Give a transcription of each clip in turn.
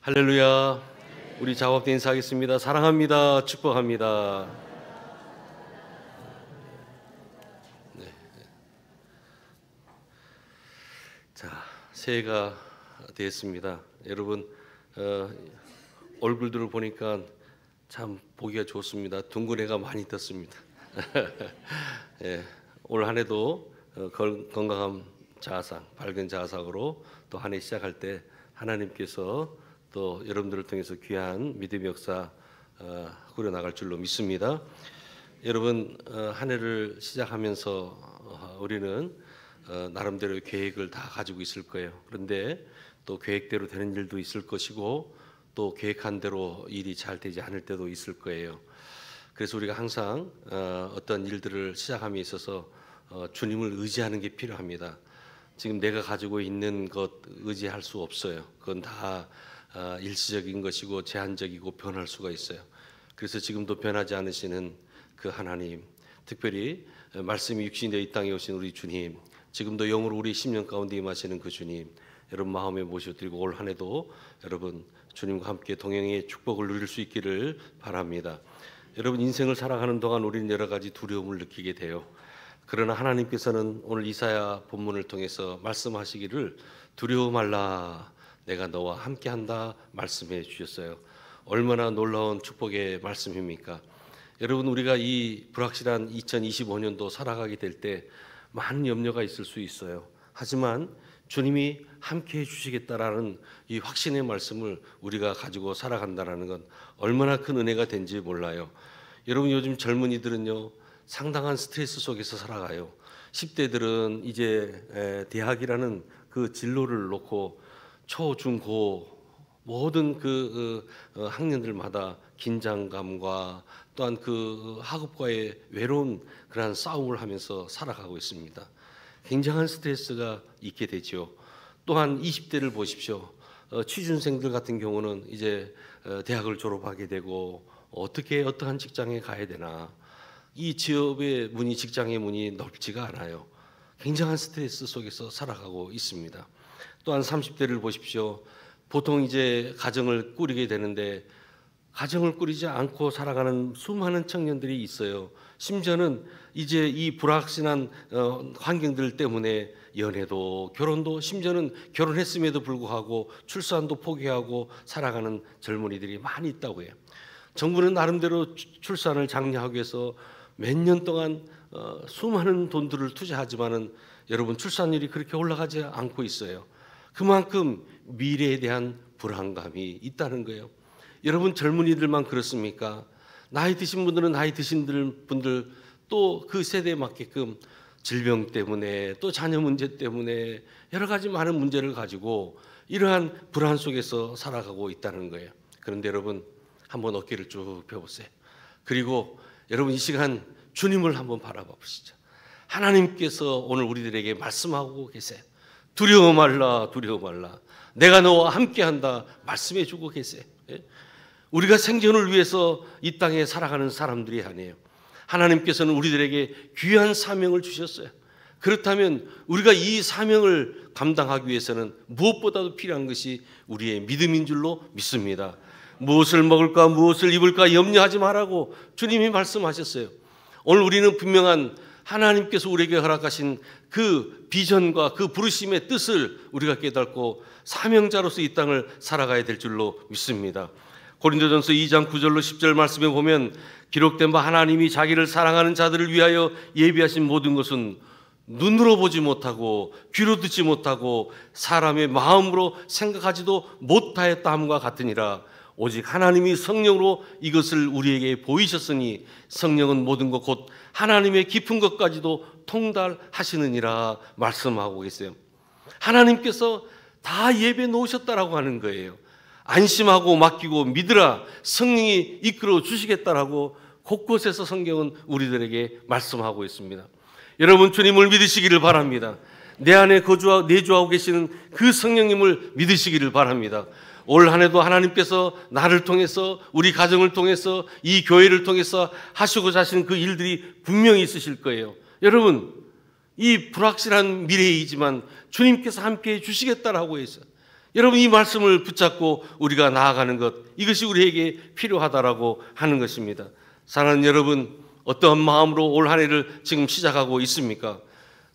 할렐루야. 우리 작업대 인사하겠습니다. 사랑합니다. 축복합니다. 네. 자, 새해가 되었습니다. 여러분 얼굴들을 보니까 참 보기가 좋습니다. 둥근 애가 많이 떴습니다. 예, 올 한 해도 건강한 자아상, 밝은 자아상으로 또 한 해 시작할 때 하나님께서 또 여러분들을 통해서 귀한 믿음의 역사 꾸려나갈 줄로 믿습니다. 여러분 한 해를 시작하면서 우리는 나름대로의 계획을 다 가지고 있을 거예요. 그런데 또 계획대로 되는 일도 있을 것이고 또 계획한 대로 일이 잘 되지 않을 때도 있을 거예요. 그래서 우리가 항상 어떤 일들을 시작함에 있어서 주님을 의지하는 게 필요합니다. 지금 내가 가지고 있는 것 의지할 수 없어요. 그건 다 일시적인 것이고 제한적이고 변할 수가 있어요. 그래서 지금도 변하지 않으시는 그 하나님, 특별히 말씀이 육신이 되어 이 땅에 오신 우리 주님, 지금도 영으로 우리 심령 가운데 임하시는 그 주님, 여러분 마음에 모셔드리고 올 한 해도 여러분 주님과 함께 동행의 축복을 누릴 수 있기를 바랍니다. 여러분 인생을 살아가는 동안 우리는 여러 가지 두려움을 느끼게 돼요. 그러나 하나님께서는 오늘 이사야 본문을 통해서 말씀하시기를 두려워 말라, 내가 너와 함께한다 말씀해 주셨어요. 얼마나 놀라운 축복의 말씀입니까? 여러분 우리가 이 불확실한 2025년도 살아가게 될 때 많은 염려가 있을 수 있어요. 하지만 주님이 함께해 주시겠다라는 이 확신의 말씀을 우리가 가지고 살아간다는 건 얼마나 큰 은혜가 된지 몰라요. 여러분 요즘 젊은이들은요 상당한 스트레스 속에서 살아가요. 10대들은 이제 대학이라는 그 진로를 놓고 초, 중, 고 모든 그 학년들마다 긴장감과 또한 그 학업과의 외로운 그러한 싸움을 하면서 살아가고 있습니다. 굉장한 스트레스가 있게 되죠. 또한 20대를 보십시오. 취준생들 같은 경우는 이제 대학을 졸업하게 되고 어떠한 직장에 가야 되나, 이 취업의 문이, 직장의 문이 넓지가 않아요. 굉장한 스트레스 속에서 살아가고 있습니다. 또한 30대를 보십시오. 보통 이제 가정을 꾸리게 되는데 가정을 꾸리지 않고 살아가는 수많은 청년들이 있어요. 심지어는 이제 이 불확실한 환경들 때문에 연애도 결혼도, 심지어는 결혼했음에도 불구하고 출산도 포기하고 살아가는 젊은이들이 많이 있다고 해요. 정부는 나름대로 출산을 장려하기 위해서 몇 년 동안 수많은 돈들을 투자하지만은 여러분 출산율이 그렇게 올라가지 않고 있어요. 그만큼 미래에 대한 불안감이 있다는 거예요. 여러분 젊은이들만 그렇습니까? 나이 드신 분들은 나이 드신 분들 또 그 세대에 맞게끔 질병 때문에 또 자녀 문제 때문에 여러 가지 많은 문제를 가지고 이러한 불안 속에서 살아가고 있다는 거예요. 그런데 여러분 한번 어깨를 쭉 펴보세요. 그리고 여러분 이 시간 주님을 한번 바라봐 보시죠. 하나님께서 오늘 우리들에게 말씀하고 계세요. 두려워 말라, 두려워 말라, 내가 너와 함께한다 말씀해 주고 계세요. 우리가 생존을 위해서 이 땅에 살아가는 사람들이 아니에요. 하나님께서는 우리들에게 귀한 사명을 주셨어요. 그렇다면 우리가 이 사명을 감당하기 위해서는 무엇보다도 필요한 것이 우리의 믿음인 줄로 믿습니다. 무엇을 먹을까 무엇을 입을까 염려하지 말라고 주님이 말씀하셨어요. 오늘 우리는 분명한 하나님께서 우리에게 허락하신 그 비전과 그 부르심의 뜻을 우리가 깨닫고 사명자로서 이 땅을 살아가야 될 줄로 믿습니다. 고린도전서 2장 9절로 10절 말씀에 보면 기록된 바 하나님이 자기를 사랑하는 자들을 위하여 예비하신 모든 것은 눈으로 보지 못하고 귀로 듣지 못하고 사람의 마음으로 생각하지도 못하였다 함과 같으니라. 오직 하나님이 성령으로 이것을 우리에게 보이셨으니 성령은 모든 것 곧 하나님의 깊은 것까지도 통달하시느니라 말씀하고 계세요. 하나님께서 다 예배 놓으셨다라고 하는 거예요. 안심하고 맡기고 믿으라, 성령이 이끌어 주시겠다라고 곳곳에서 성경은 우리들에게 말씀하고 있습니다. 여러분 주님을 믿으시기를 바랍니다. 내 안에 내주하고 계시는 그 성령님을 믿으시기를 바랍니다. 올 한 해도 하나님께서 나를 통해서, 우리 가정을 통해서, 이 교회를 통해서 하시고자 하시는 그 일들이 분명히 있으실 거예요. 여러분 이 불확실한 미래이지만 주님께서 함께해 주시겠다라고 해서 여러분, 이 말씀을 붙잡고 우리가 나아가는 것, 이것이 우리에게 필요하다라고 하는 것입니다. 사랑하는 여러분, 어떠한 마음으로 올 한 해를 지금 시작하고 있습니까?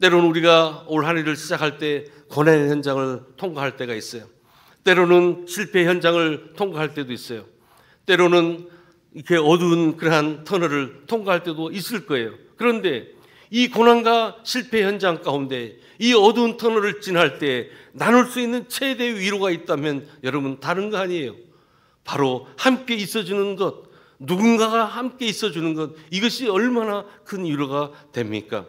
때로는 우리가 올 한 해를 시작할 때 고난의 현장을 통과할 때가 있어요. 때로는 실패 현장을 통과할 때도 있어요. 때로는 이렇게 어두운 그러한 터널을 통과할 때도 있을 거예요. 그런데 이 고난과 실패 현장 가운데 이 어두운 터널을 지날 때 나눌 수 있는 최대 위로가 있다면 여러분, 다른 거 아니에요. 바로 함께 있어주는 것, 누군가가 함께 있어주는 것, 이것이 얼마나 큰 위로가 됩니까?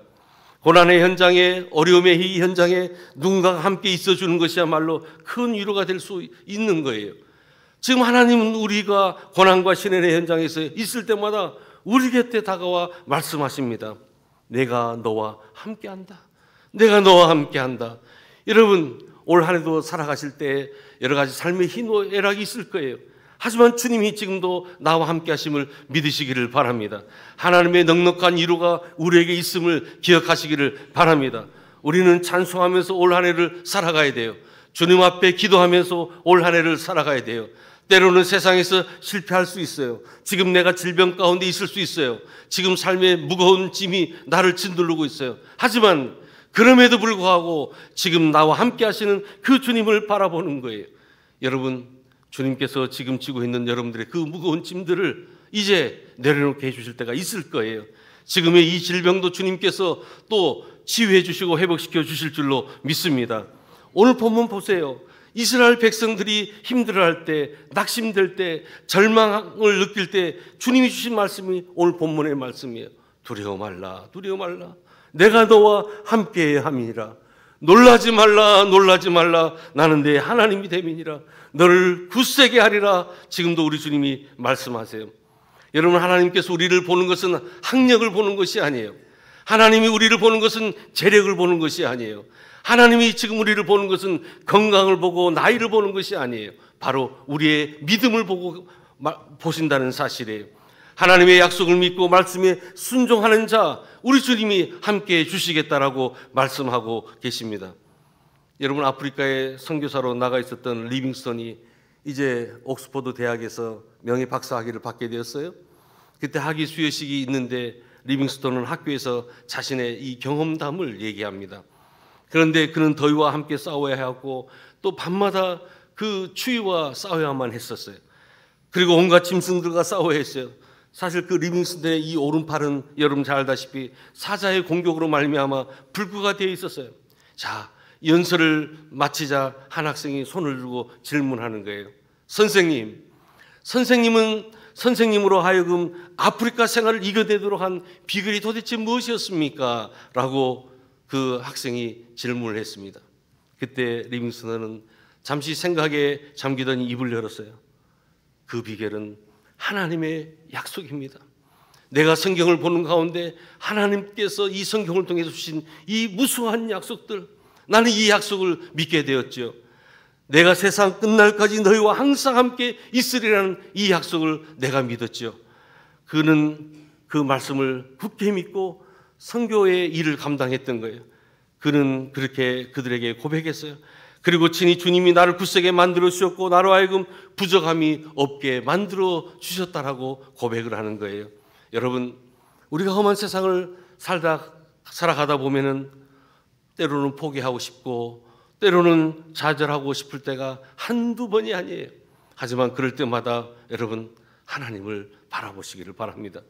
고난의 현장에, 어려움의 이 현장에 누군가가 함께 있어주는 것이야말로 큰 위로가 될 수 있는 거예요. 지금 하나님은 우리가 고난과 시련의 현장에서 있을 때마다 우리 곁에 다가와 말씀하십니다. 내가 너와 함께한다. 내가 너와 함께한다. 여러분, 올 한 해도 살아가실 때 여러 가지 삶의 희노애락이 있을 거예요. 하지만 주님이 지금도 나와 함께 하심을 믿으시기를 바랍니다. 하나님의 넉넉한 위로가 우리에게 있음을 기억하시기를 바랍니다. 우리는 찬송하면서 올 한 해를 살아가야 돼요. 주님 앞에 기도하면서 올 한 해를 살아가야 돼요. 때로는 세상에서 실패할 수 있어요. 지금 내가 질병 가운데 있을 수 있어요. 지금 삶의 무거운 짐이 나를 짓누르고 있어요. 하지만 그럼에도 불구하고 지금 나와 함께 하시는 그 주님을 바라보는 거예요. 여러분, 주님께서 지금 지고 있는 여러분들의 그 무거운 짐들을 이제 내려놓게 해주실 때가 있을 거예요. 지금의 이 질병도 주님께서 또 치유해 주시고 회복시켜 주실 줄로 믿습니다. 오늘 본문 보세요. 이스라엘 백성들이 힘들어할 때, 낙심될 때, 절망을 느낄 때 주님이 주신 말씀이 오늘 본문의 말씀이에요. 두려워 말라, 두려워 말라. 내가 너와 함께 함이니라. 놀라지 말라, 놀라지 말라. 나는 내 하나님이 됨이니라. 너를 굳세게 하리라. 지금도 우리 주님이 말씀하세요. 여러분, 하나님께서 우리를 보는 것은 학력을 보는 것이 아니에요. 하나님이 우리를 보는 것은 재력을 보는 것이 아니에요. 하나님이 지금 우리를 보는 것은 건강을 보고 나이를 보는 것이 아니에요. 바로 우리의 믿음을 보고 보신다는 사실이에요. 하나님의 약속을 믿고 말씀에 순종하는 자, 우리 주님이 함께해 주시겠다라고 말씀하고 계십니다. 여러분, 아프리카에 선교사로 나가 있었던 리빙스턴이 이제 옥스퍼드 대학에서 명예 박사 학위를 받게 되었어요. 그때 학위 수여식이 있는데 리빙스턴은 학교에서 자신의 이 경험담을 얘기합니다. 그런데 그는 더위와 함께 싸워야 하고 또 밤마다 그 추위와 싸워야만 했었어요. 그리고 온갖 짐승들과 싸워야 했어요. 사실 그 리빙스턴의 이 오른팔은 여러분 잘 알다시피 사자의 공격으로 말미암아 불구가 되어 있었어요. 자, 연설을 마치자 한 학생이 손을 들고 질문하는 거예요. 선생님은 선생님으로 하여금 아프리카 생활을 이겨내도록 한 비결이 도대체 무엇이었습니까? 라고 그 학생이 질문을 했습니다. 그때 리빙스턴은 잠시 생각에 잠기던 입을 열었어요. 그 비결은 하나님의 약속입니다. 내가 성경을 보는 가운데 하나님께서 이 성경을 통해서 주신 이 무수한 약속들, 나는 이 약속을 믿게 되었죠. 내가 세상 끝날까지 너희와 항상 함께 있으리라는 이 약속을 내가 믿었죠. 그는 그 말씀을 굳게 믿고 선교의 일을 감당했던 거예요. 그는 그렇게 그들에게 고백했어요. 그리고 친히 주님이 나를 굳세게 만들어 주셨고 나로 하여금 부족함이 없게 만들어 주셨다라고 고백을 하는 거예요. 여러분, 우리가 험한 세상을 살아가다 보면은 때로는 포기하고 싶고 때로는 좌절하고 싶을 때가 한두 번이 아니에요. 하지만 그럴 때마다 여러분, 하나님을 바라보시기를 바랍니다.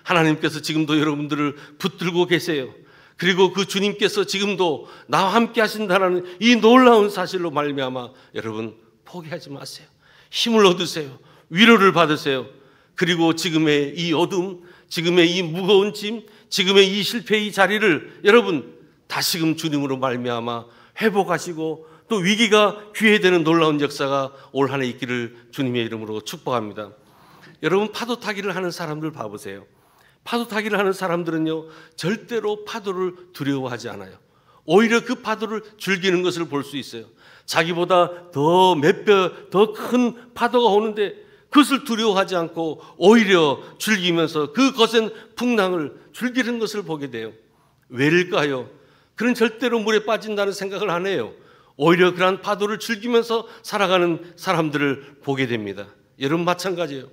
하나님께서 지금도 여러분들을 붙들고 계세요. 그리고 그 주님께서 지금도 나와 함께 하신다는 이 놀라운 사실로 말미암아 여러분, 포기하지 마세요. 힘을 얻으세요. 위로를 받으세요. 그리고 지금의 이 어둠, 지금의 이 무거운 짐, 지금의 이 실패의 자리를 여러분 다시금 주님으로 말미암아 회복하시고 또 위기가 기회되는 놀라운 역사가 올 한 해 있기를 주님의 이름으로 축복합니다. 여러분, 파도 타기를 하는 사람들 봐보세요. 파도 타기를 하는 사람들은요, 절대로 파도를 두려워하지 않아요. 오히려 그 파도를 즐기는 것을 볼 수 있어요. 자기보다 더 몇 배 더 큰 파도가 오는데 그것을 두려워하지 않고 오히려 즐기면서 그 거센 풍랑을 즐기는 것을 보게 돼요. 왜일까요? 그는 절대로 물에 빠진다는 생각을 안 해요. 오히려 그러한 파도를 즐기면서 살아가는 사람들을 보게 됩니다. 여러분 마찬가지예요.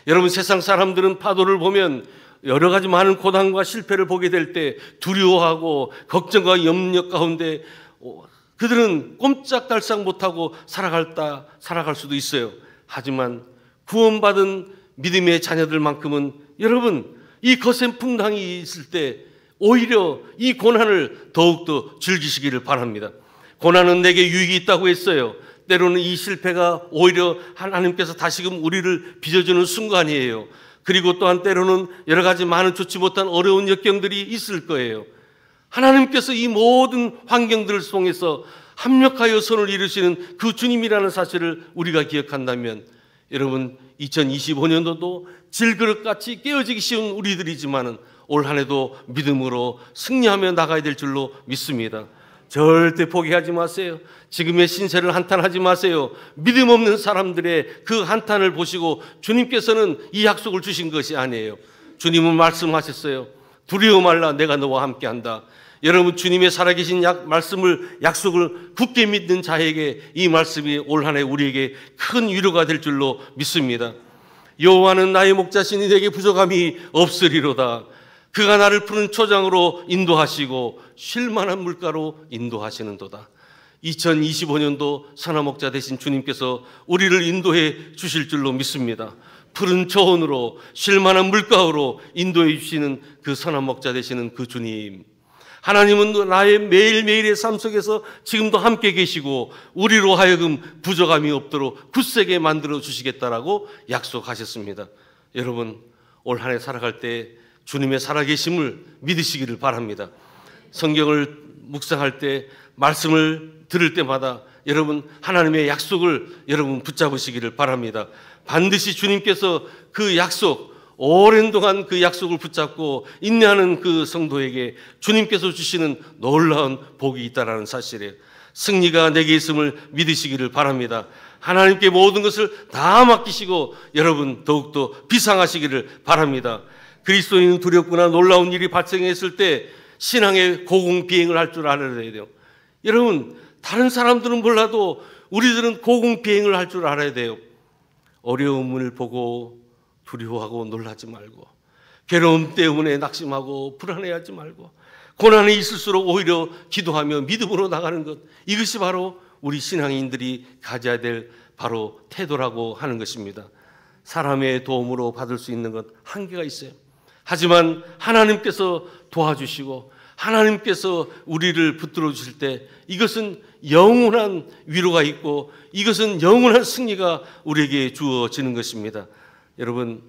여러분 세상 사람들은 파도를 보면 여러 가지 많은 고난과 실패를 보게 될 때 두려워하고 걱정과 염려 가운데 그들은 꼼짝달싹 못하고 살아갈 수도 있어요. 하지만 구원받은 믿음의 자녀들만큼은 여러분 이 거센 풍랑이 있을 때 오히려 이 고난을 더욱더 즐기시기를 바랍니다. 고난은 내게 유익이 있다고 했어요. 때로는 이 실패가 오히려 하나님께서 다시금 우리를 빚어주는 순간이에요. 그리고 또한 때로는 여러 가지 많은 좋지 못한 어려운 역경들이 있을 거예요. 하나님께서 이 모든 환경들을 통해서 합력하여 선을 이루시는 그 주님이라는 사실을 우리가 기억한다면 여러분 2025년도도 질그릇같이 깨어지기 쉬운 우리들이지만 올 한 해도 믿음으로 승리하며 나가야 될 줄로 믿습니다. 절대 포기하지 마세요. 지금의 신세를 한탄하지 마세요. 믿음 없는 사람들의 그 한탄을 보시고 주님께서는 이 약속을 주신 것이 아니에요. 주님은 말씀하셨어요. 두려워 말라, 내가 너와 함께한다. 여러분 주님의 살아계신 약속을 굳게 믿는 자에게 이 말씀이 올 한 해 우리에게 큰 위로가 될 줄로 믿습니다. 여호와는 나의 목자시니 내게 부족함이 없으리로다. 그가 나를 푸른 초장으로 인도하시고 쉴만한 물가로 인도하시는도다. 2025년도 선화목자 되신 주님께서 우리를 인도해 주실 줄로 믿습니다. 푸른 초원으로 쉴만한 물가로 인도해 주시는 그 선화목자 되시는 그 주님, 하나님은 나의 매일매일의 삶 속에서 지금도 함께 계시고 우리로 하여금 부족함이 없도록 굳세게 만들어 주시겠다라고 약속하셨습니다. 여러분 올 한 해 살아갈 때 주님의 살아계심을 믿으시기를 바랍니다. 성경을 묵상할 때 말씀을 들을 때마다 여러분 하나님의 약속을 여러분 붙잡으시기를 바랍니다. 반드시 주님께서 그 약속, 오랜 동안 그 약속을 붙잡고 인내하는 그 성도에게 주님께서 주시는 놀라운 복이 있다는 사실이에요. 승리가 내게 있음을 믿으시기를 바랍니다. 하나님께 모든 것을 다 맡기시고 여러분 더욱더 비상하시기를 바랍니다. 그리스도인은 두렵거나 놀라운 일이 발생했을 때 신앙의 고공비행을 할 줄 알아야 돼요. 여러분 다른 사람들은 몰라도 우리들은 고공비행을 할 줄 알아야 돼요. 어려움을 보고 두려워하고 놀라지 말고, 괴로움 때문에 낙심하고 불안해하지 말고, 고난이 있을수록 오히려 기도하며 믿음으로 나가는 것, 이것이 바로 우리 신앙인들이 가져야 될 바로 태도라고 하는 것입니다. 사람의 도움으로 받을 수 있는 것 한계가 있어요. 하지만 하나님께서 도와주시고 하나님께서 우리를 붙들어 주실 때 이것은 영원한 위로가 있고 이것은 영원한 승리가 우리에게 주어지는 것입니다. 여러분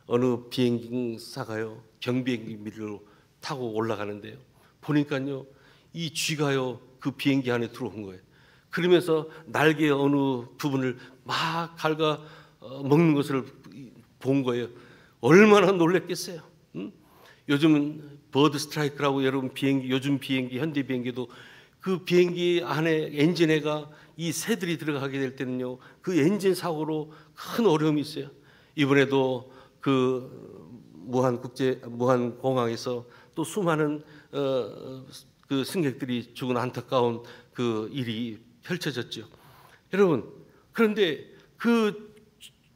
어느 비행사가요 경비행기를 타고 올라가는데요, 보니까요 이 쥐가요 그 비행기 안에 들어온 거예요. 그러면서 날개의 어느 부분을 막 갉아 먹는 것을 본 거예요. 얼마나 놀랬겠어요. 요즘은 버드 스트라이크라고 여러분 요즘 비행기 현대 비행기도 그 비행기 안에 엔진에가 이 새들이 들어가게 될 때는요 그 엔진 사고로 큰 어려움이 있어요. 이번에도 그 무한 공항에서 또 수많은 그 승객들이 죽은 안타까운 그 일이 펼쳐졌죠. 여러분 그런데 그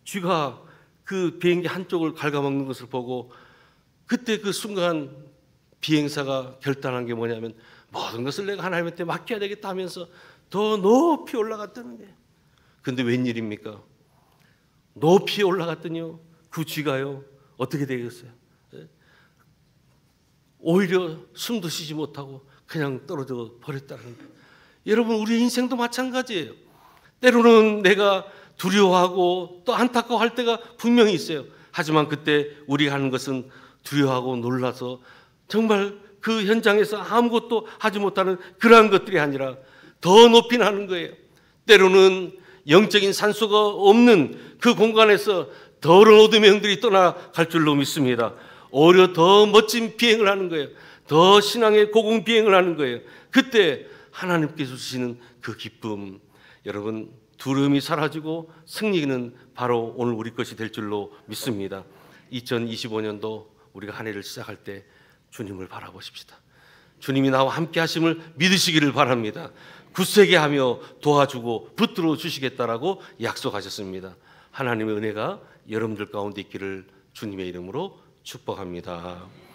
쥐가 그 비행기 한쪽을 갉아먹는 것을 보고 그때 그 순간 비행사가 결단한 게 뭐냐면 모든 것을 내가 하나님한테 맡겨야 되겠다 하면서 더 높이 올라갔다는 거예요. 그런데 웬일입니까? 높이 올라갔더니요 그 쥐가요 어떻게 되겠어요? 오히려 숨도 쉬지 못하고 그냥 떨어져 버렸다는 거예요. 여러분 우리 인생도 마찬가지예요. 때로는 내가 두려워하고 또 안타까워할 때가 분명히 있어요. 하지만 그때 우리가 하는 것은 두려워하고 놀라서 정말 그 현장에서 아무것도 하지 못하는 그러한 것들이 아니라 더 높이 나는 거예요. 때로는 영적인 산소가 없는 그 공간에서 더러운 어둠의 영들이 떠나갈 줄로 믿습니다. 오히려 더 멋진 비행을 하는 거예요. 더 신앙의 고공 비행을 하는 거예요. 그때 하나님께서 주시는 그 기쁨, 여러분 두려움이 사라지고 승리는 바로 오늘 우리 것이 될 줄로 믿습니다. 2025년도 우리가 한 해를 시작할 때 주님을 바라보십시다. 주님이 나와 함께 하심을 믿으시기를 바랍니다. 굳세게 하며 도와주고 붙들어 주시겠다라고 약속하셨습니다. 하나님의 은혜가 여러분들 가운데 있기를 주님의 이름으로 축복합니다.